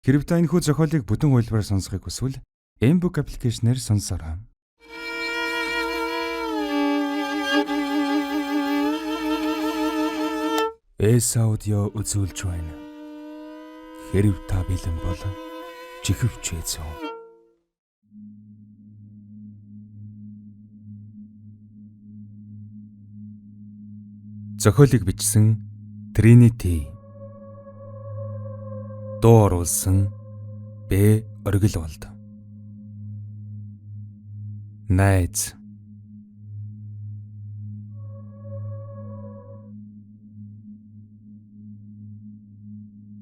Хэрэв та энэхүү зохиолыг бүтэн хуулбараар сонсохыг хүсвэл M-Book аппликейшнээр сонсоорой. Аудио үзүүлж байна. Хэрэв та бэлэн бол чихвч эзэн. Зохиолыг бичсэн Trinity. Дуу оруулсан Б. Оргилволд. Найз.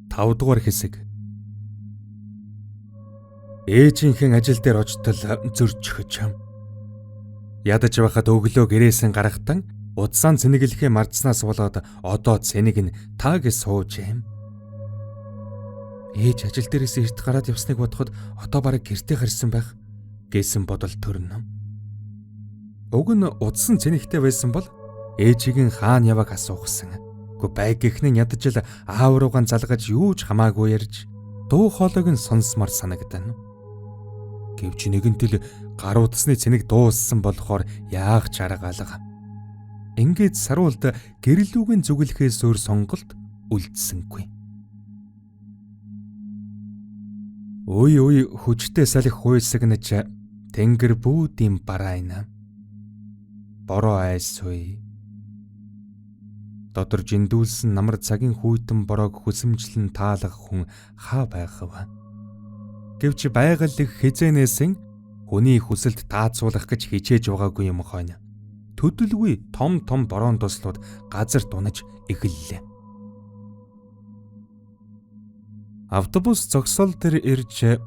Тавдугаар хэсэг. Ээжийнхэн ажил дээр очтол зөрж чөхөж. Ядаж байхад өглөө гэрээсэн гарахтан удсаан цэнэглэхээ мардснаас болоод одоо цэнийг нь тааг сууж юм. Ээж ажил дээрээс эрт гараад явсныг бодоход одоо бараг гэртээ харсан байх гэсэн бодол төрнө. Уг нь удсан цэнэгтэй байсан бол ээжийг нь хаана яваг асуухсан. Гэхдээ байг гихнэн ядаж л аав руугаан залгаж юу ч хамаагүй ярьж дуу хоолойг нь сонсмар санагдана. Гэвч нэгэнтэл гар утасны цэнийг дууссан болохоор яах ч аргаалга. Ингээд саруулд гэрлүүгийн зүгэлхээс өөр сонголт үлдсэнгүй. Ой хүчтэй салхи хуйсагнаж тэнгэр бүүдийн барайна. Бороо айсуй. Дотор жиндүүлсэн намар цагийн хүйтэн бороог хүсэмжлэн таалах хүн хаа байх вэ? Гэвч байгаль их хизээнээсэн хүний хүсэлд таацуулах гэж хичээж байгаагүй юм хойно. Төдөлгүй том бороон туслууд газар дунаж эхэллээ. Автобус зогсоол дээр ирж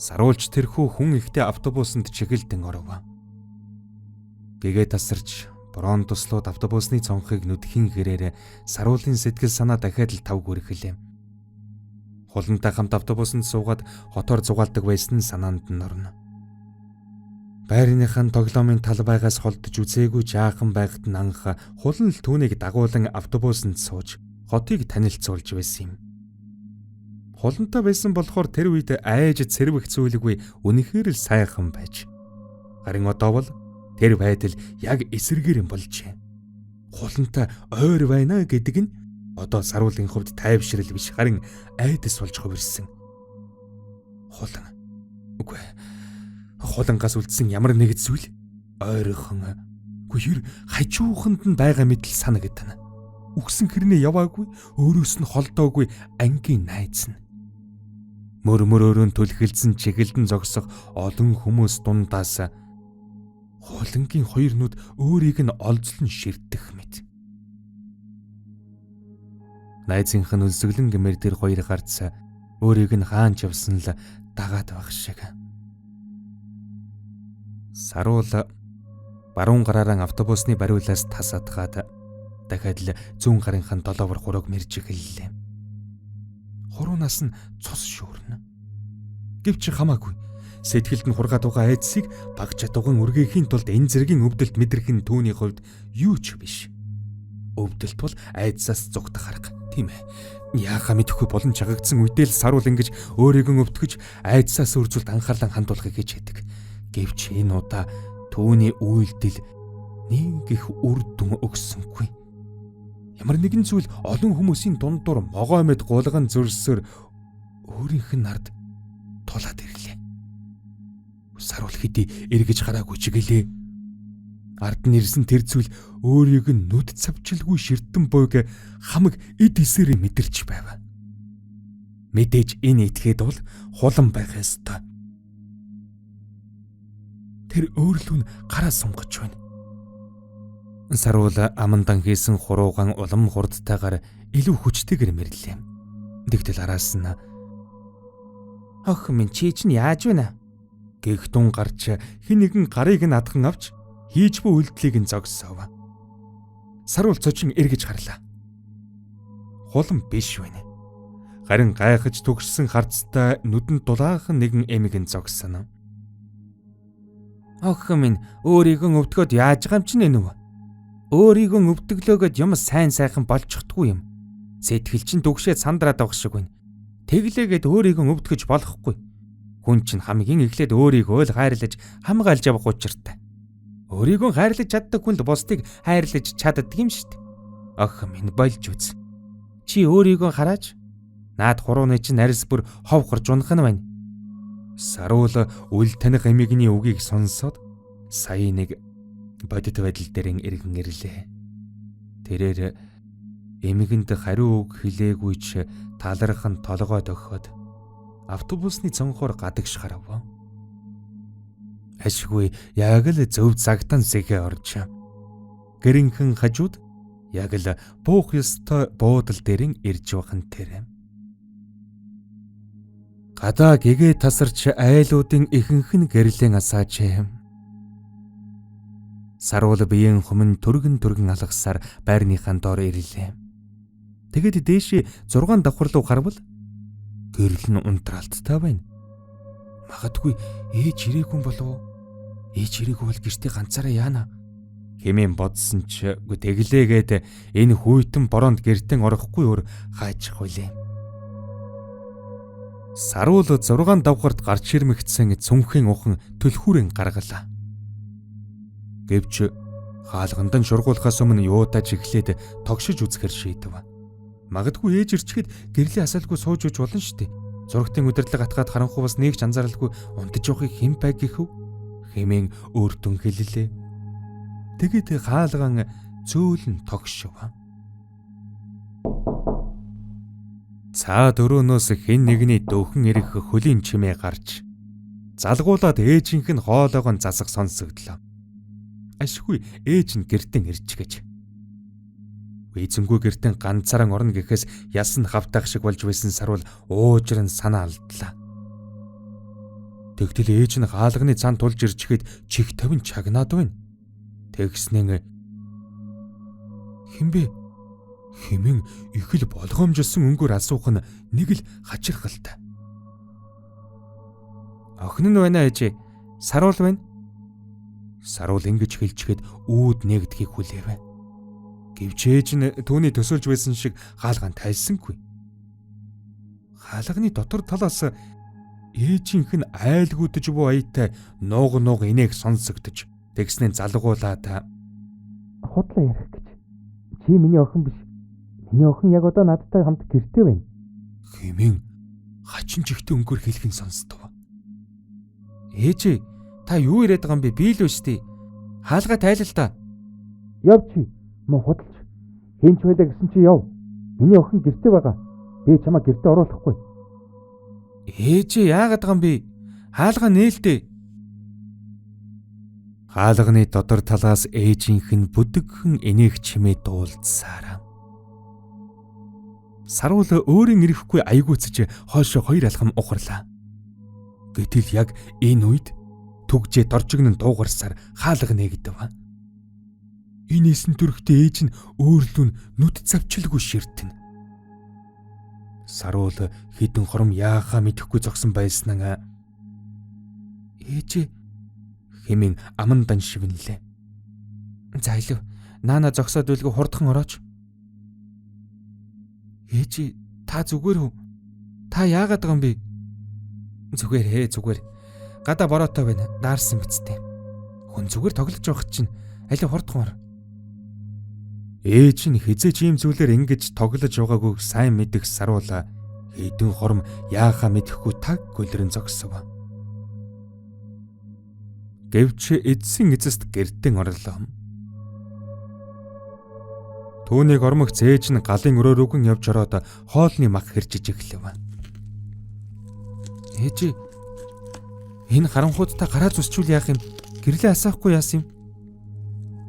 саруулж тэрхүү хүн ихтэй автобусанд чигэлдэн оров. Гэгээ тасарч бороон туслууд автобусны цонхыг нүдхийн хэрээр саруулын сэтгэл санаа дахиад л тавг үргэлээ. Хулантай хамт автобусанд суугаад хотоор зугаалдаг байсан санаанд нь орно. Байрныхан тоглоомын талбайгаас холдож үзээгүй жаахан байхад нь анх хулан л түүнийг дагуулan автобусанд сууж хотыг танилцуулж байсан юм. Хулантай байсан болохоор тэр үед айж цэрвэх зүйлгүй үнэхээр л сайхан байж. Харин одоо бол тэр байдал яг эсэргээр юм болжээ. Хулантай ойр байна гэдэг нь одоо саруулын хувьд тайвшрал биш харин айдас болж хувирсан. Хулан. Үгүй. Хулангаас үлдсэн ямар нэг зүйл ойрхон гүр хажууханд нь байгаа мэт л санагдана. Үгсэн хэрнээ яваагүй, өөрөөс нь холдоогүй ангийн найз нь. Мөрөөрөн түлхэлсэн чигэлдэн зогсох олон хүмүүс дундаас хулангийн хоёр нүд өөрийг нь олзлон ширтэх мэт. Найзынх нь өлсгөлэн гэмээр тэр хоёр гарц өөрийг нь хаанч явсан л дагаад байх шиг. Саруул баруун гараараа автобусны бариулаас тасаадгаад дахиад л зүүн гарынхан 7-3-ыг мэрж эхэллээ. Хуруунаас нь цус шүүрнэ. Гэвч хамаагүй. Сэтгэлд нь хургаад байгаа айдсыг баг чадван үргээхийн тулд энэ зэргийн өвдөлт мэдрэх нь түүний хувьд юу ч биш. Өвдөлт бол айдсаас зүгтах арга, тийм ээ. Яахаа мэдэхгүй болон чагагдсан үедээ л саруул ингэж өөрийгөө өвтгөж айдсаас үржүүлд анхаарлан хандуулахыг хийж байдаг. Гэвч энэ удаа түүний үйлдэл нэг их үр дүн өгсөнгүй. Ямар нэгэн зүйл олон хүмүүсийн дундуур могой мэд гулган зөрсөөр өөрийнх нь нард тулаад ирлээ. Саруул хэдий эргэж хараагүй чигэлээ. Ард нь ирсэн тэр зүйл өөрийг нь нүд цавчилгүй ширтэн буйг хамаг эд эсээрээ мэдэрч байв. Мэдээж энэ этгээд бол хулан байх ёстой. Тэр өөрлөө нь гараа сунгаж байна. Саруул амандан хийсэн хуруугаан улам хурдтайгаар илүү хүчтэйгээр мэрлээ. Тэгтэл араас нь "Ох минь чи чинь яаж байна?" гэх тун гарч хэн нэгэн гарыг нь адхан авч хийж буй үйлдэлийг нь зогсов. Саруул цочин эргэж харлаа. Хулан биш байна. Харин гайхаж түгшсэн харцтай нүдэнд дулаахан нэгэн эмэг нь зогсоно. "Ох минь өөрийгөө өвдгөөд яаж байгаа юм чинь энэ үү? Өөрийгөө өвдөглөөгөөд юм сайн сайхан болчихдгүй юм. Сэтгэл чинь дүгшээд сандраад байгаа шиг байна. Тэглээгээд өөрийгөө өвдгөж болохгүй. Хүн чинь хамгийн эхлээд өөрийгөө л хайрлаж хамгаалж явах учиртай. Өөрийгөө хайрлаж чаддаг хүнд бусдыг хайрлаж чаддаг юм шүү дээ. Ах минь болж үз. Чи өөрийгөө хараач. Наад хурууны чинь арьс бүр хов гарч унах нь байна. Саруул үл таних эмигний үгийг сонсоод сая нэг бодит байдал дээр эргэн ирлээ. Тэрээр эмигэнд хариу үг хэлээгүй ч талархан толгой дохиод автобусны цонхоор гадагш гарав. Ашгүй яг л зөв цагтан сэхэ орж. Гэрэнхэн хажууд яг л буух ёстой буудал дээр ирж байгаа тэр. Гадаа гэгээ тасарч айлуудын ихэнх нь гэрлэн асааж. Саруул биеийн хүмүн түргэн алгасаар байрныхаа доор ирлээ. Тэгэд дээшээ 6 давхар руу гарвал гэрэл нь унтраалттай байна. Магадгүй ээж ирээгүй болов. Ээж ирээгүй бол гэртээ ганцаараа яана хэмээн бодсон ч тэглээгээд энэ хүйтэн бороонд гэртэн орохгүй өөр хаачих вүлээ. Саруул 6 давхарт гарч ирмэгдсэн цүнхэн ухан төлхүүрэн гаргалаа. Гэвч хаалганд нь шургуулахаас өмнө юутаж эхлээд тогшиж үзэхэр шийдэв. Магадгүй ээж ирчихэд гэрлийн асаалгүй сууж үж болно шүү дээ. Зургтын удирдлага атгаад харанхуй бас нэг ч анзааралгүй унтаж явахыг хэн байг гэхв хэмээн өөртөө хэллээ. Тэгэд хаалган зөөлөн тогшив. Цаад өрөөнөөс хэн нэгний дөхөн ирэх хөлийн чимээ гарч залгуулад ээжийнх нь хоолойгоо засах сонсогдлоо. Ашгүй ээж нь гэртэн ирж гэж. Эзэнгүй гэртэн ганцаараа орно гэхээс ясан хавтах шиг болж байсан Саруул уужран санаа алдлаа. Тэгтэл ээж нь хаалганы цаан тулж ирчихэд чих тавин чагнаад байна. Тэгснэн хинбэ хэмээн их л болгоомжсон өнгөөр асуух нь нэг л хачирхалтай. Охин нь байна ээж. Саруул байна. Саруул ингэж хэлчихэд үүд нэгдхийг хүлээв. Гэвч ээж нь түүний төсөөлж байсан шиг хаалгаан тайлсангүй. Хаалганы дотор талаас ээжийнх нь айлгуудж буй аятай нууг инээх сонсогдож тэгснээ залгуулаад худлаа ярих гэж. Чи миний охин биш. Миний охин яг одоо надтай хамт гэртээ байна. Хэмээн хачин чихтэй өнгөөр хэлхэн сонсдов. Ээж та юу яриад байгаа юм бэ? Би л үстэй. Хаалга тайлал та. Яв чи мөн худалч. Хинч байлаа гэсэн чи яв. Миний охин гэртээ байгаа. Би чамаа гэртээ оруулахгүй. Ээж яагаад байгаа юм бэ? Хаалга нээлтээ. Хаалганы дотор талаас ээжийнх нь бүдэгхэн энех чимээ дуулцсаар. Саруул өөрийн ирэхгүй айгууцж хоошо хоёр алхам ухарлаа. Гэтэл яг энэ үед түгжээ доржигнэн дуугарсаар хаалга нэгдэв. Инээс нь төрхтөө ээж нь өөрлөн нүд завчилгүй ширтэн. Саруул хідэн хором яахаа мэдэхгүй зогсон байснаа ээж хэмээн амандан шивнэлээ. За илүү наана зогсоод үлгүй хурдхан орооч. Ээж та зүгээр үү? Та яагаад байгаа юм бэ? Зүгээр. Гадаа бороотой байна. Даарсан бицтэй. Хүн зүгээр тоглож явах чинь аль хурдхан ор. Ээж нь хизээч ийм зүйлээр ингэж тоглож байгаагүй сайн мэдэх Саруула хэдэн хором яахаа мэдэхгүй таг гөлрөн зогсов. Гэвч эцсийн эцэст гэртэн орлоо. Түүнийг ормогц ээж нь галын өрөө рүүгэн явж ороод хоолны мах хэрчиж эхлэв. Ээж энэ харанхуудтай гараа зүсчүүл яах юм? Гэрлээ асаахгүй яасан юм?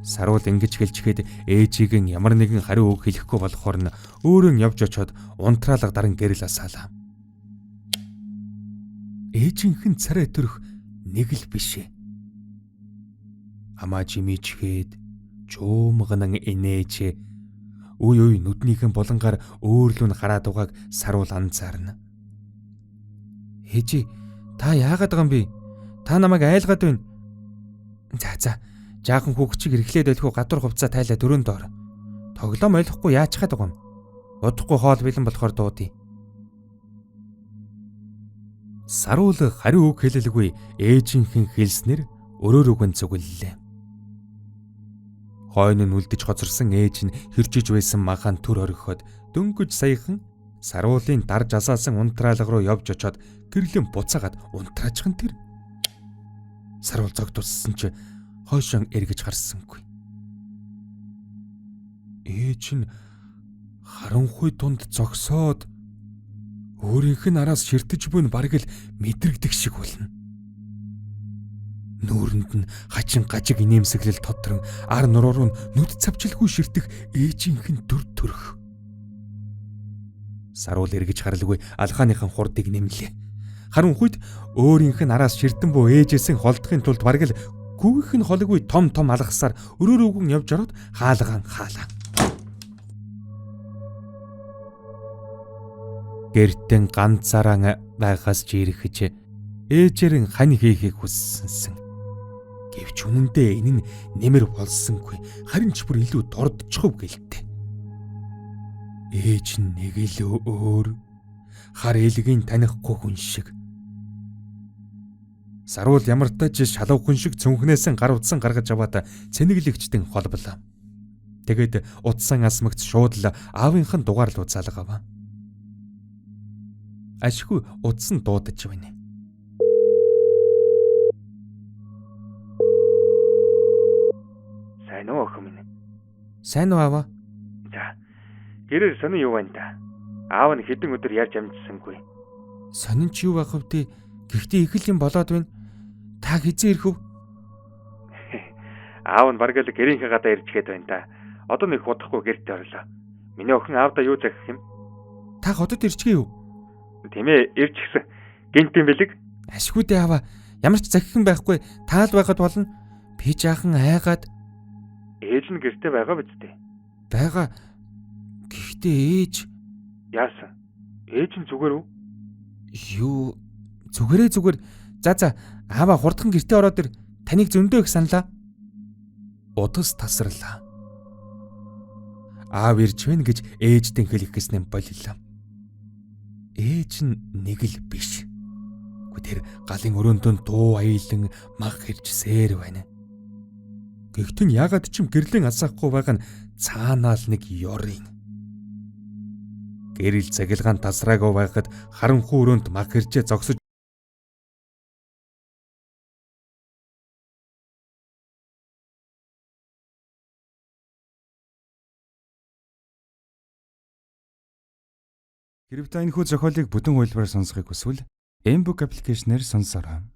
Саруул ингэж хэлчихэд ээжийг нь ямар нэгэн хариу үг хэлэхгүй болохоор нь өөрөө явж очоод унтраалга даран гэрэл асаалаа. Ээжийнхэн царай төрөх нэг л бишээ. Амаа жимичгээд жуумган инээж үе нүднийхэн булангаар өөрлөн хараад угааг Саруул анзаарна. Ээж та яагаад байгаа юм бэ? Та намайг айлгаад байна. За жаахан хүүхчиг эрхлээд байлгүй гадуур хувцаа тайлаа дөрөнд ор. Тоглоом ойлгохгүй яач хаад байгаа юм. Удахгүй хоол бэлэн болохоор дуудъя. Саруул хариу үг хэлэлгүй ээжийнхэн хэлснэр өрөөрөөгөн зүгэллээ. Хойно нь үлдэж хоцорсон ээж нь хэрчиж байсан махан төр орхиход дөнгөж саяхан Саруулын дарж асаасан унтраалга руу явж очоод гэрлэн буцаагаад унтраачхан тэр. Саруул зог туссан чи хойшон эргэж харсангүй. Ээж нь харанхуй тунд зогсоод өөрийнх нь араас ширтэж буйн бараг л мэдрэгдэх шиг болно. Нүүрэнд нь хачин гажиг инээмсэглэл тодрон ар нуруур нь нүд цавчилгүй ширтэх ээжийнх нь дүр төрх. Саруул эргэж харалгүй алхааныхан хурдыг нэмлээ. Харанхуйд өөрийнх нь араас ширтэн буй ээжээсээ холдохын тулд бараг л гүгийнх нь холгүй том алгасаар өрөөрөөгөн явж ороод хаалгаан хаалаа. Гэртэн ганцаараа байгаас ч ирэхэж ээжээр хань хийхийг хүссэнсэн. Гэвч үнэндээ энэ нь нэмэр болсонгүй, харин ч бүр илүү дордчихов гэлтэй. Ээж нь нэг л өөр хар элгийн танихгүй хүн шиг. Саруул ямар тач шалавхан шиг цүнхнээсээ гар утсан гаргаж аваад цэнэглэгчдэн холболоо. Тэгээд утсан асмагц шууд л аавынхан дугаар руу залгав. Ашгүй утсан дуудаж байна. Сайн уу охин минь? Сайн уу аава? За. Гэрээр сони юу байна та? Аав нь хэдэн өдөр ярьж амжсангүй. Сонин ч юу байх вэ? Гэхдээ их л юм болоод байна. Та хизээ ирэх вэ? Аав нь бараг л гэрийнхээ гадаа ирчгээд байна та. Одоо нэг удахгүй гэртээ орлоо. Миний охин аавдаа юу захих юм? Та хотод ирчихээ юу? Тийм ээ, ирж гисэн. Гинт юм бэлэг? Ашгүй дээ аава. Ямар ч захихан байхгүй. Таал байгаад болно. Би жаахан айгаад. Ээж нь гэртээ байгаа биз дээ. Бага. Гэхдээ ээж Яасан? Ээж нь зүгээр үү? юу зүгээр. За аава хурдхан гэртээ ороод ир. Таныг зөндөө их саналаа. Удас тасарлаа. Аав ирж байна гэж ээждэн хэлэх гэснээр боллоо. Ээж нь нэг л биш. Тэр галын өрөөндөө дуу аялан мах хэржсээр байна. Гэхдээ ягаад ч юм гэрлэн асаахгүй байгаа нь цаанаа л нэг ёрын. Гэрэл цагилгаан тасраагүй байхад харанхуй өрөөнд мах хэржээ зогсож Хэрвээ та энэхүү зохиолыг бүтэн хуулбараар сонсохыг хүсвэл Mbook аппликейшнээр сонсороо.